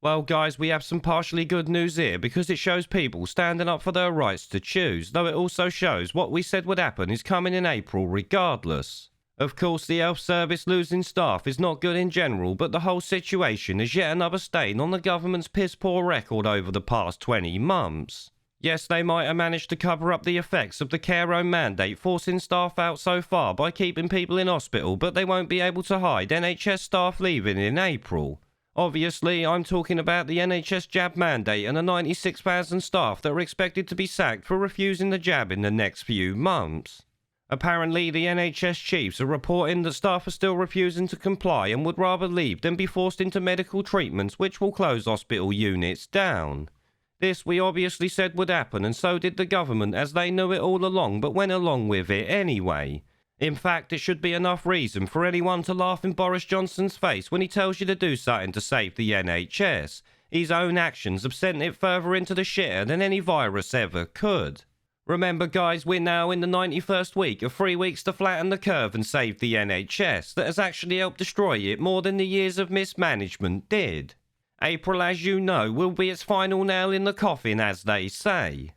Well, guys, we have some partially good news here because it shows people standing up for their rights to choose, though it also shows what we said would happen is coming in April regardless. Of course, the health service losing staff is not good in general, but the whole situation is yet another stain on the government's piss-poor record over the past 20 months. Yes, they might have managed to cover up the effects of the care home mandate forcing staff out so far by keeping people in hospital, but they won't be able to hide NHS staff leaving in April. Obviously, I'm talking about the NHS jab mandate and the 96,000 staff that are expected to be sacked for refusing the jab in the next few months. Apparently, the NHS chiefs are reporting that staff are still refusing to comply and would rather leave than be forced into medical treatments which will close hospital units down. This we obviously said would happen, and so did the government, as they knew it all along but went along with it anyway. In fact, it should be enough reason for anyone to laugh in Boris Johnson's face when he tells you to do something to save the NHS. His own actions have sent it further into the shitter than any virus ever could. Remember, guys, we're now in the 91st week of 3 weeks to flatten the curve and save the NHS that has actually helped destroy it more than the years of mismanagement did. April, as you know, will be its final nail in the coffin, as they say.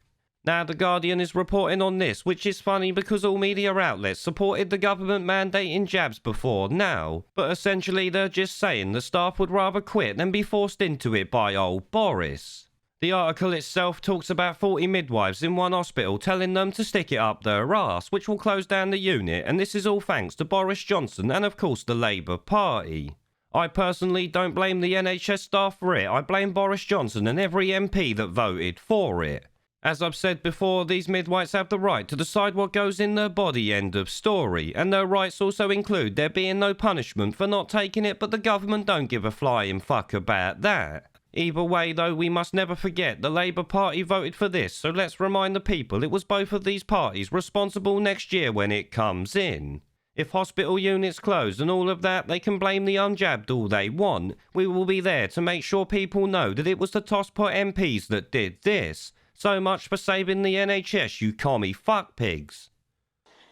Now, The Guardian is reporting on this, which is funny because all media outlets supported the government mandating jabs before now, but essentially they're just saying the staff would rather quit than be forced into it by old Boris. The article itself talks about 40 midwives in one hospital telling them to stick it up their arse, which will close down the unit, and this is all thanks to Boris Johnson and of course the Labour Party. I personally don't blame the NHS staff for it, I blame Boris Johnson and every MP that voted for it. As I've said before, these midwives have the right to decide what goes in their body, end of story, and their rights also include there being no punishment for not taking it, but the government don't give a flying fuck about that. Either way, though, we must never forget the Labour Party voted for this, so let's remind the people it was both of these parties responsible next year when it comes in. If hospital units close and all of that, they can blame the unjabbed all they want. We will be there to make sure people know that it was the tosspot MPs that did this. So much for saving the NHS, you commie fuckpigs.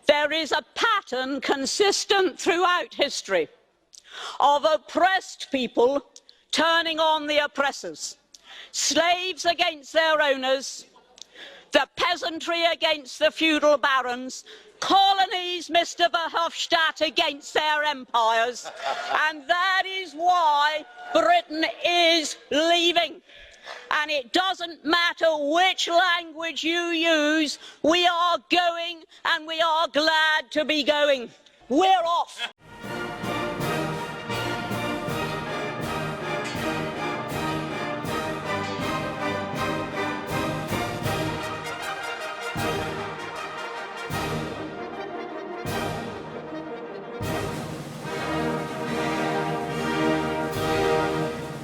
There is a pattern consistent throughout history of oppressed people turning on the oppressors, slaves against their owners, the peasantry against the feudal barons, colonies, Mr. Verhofstadt, against their empires, and that is why Britain is leaving. And it doesn't matter which language you use, we are going, and we are glad to be going. We're off.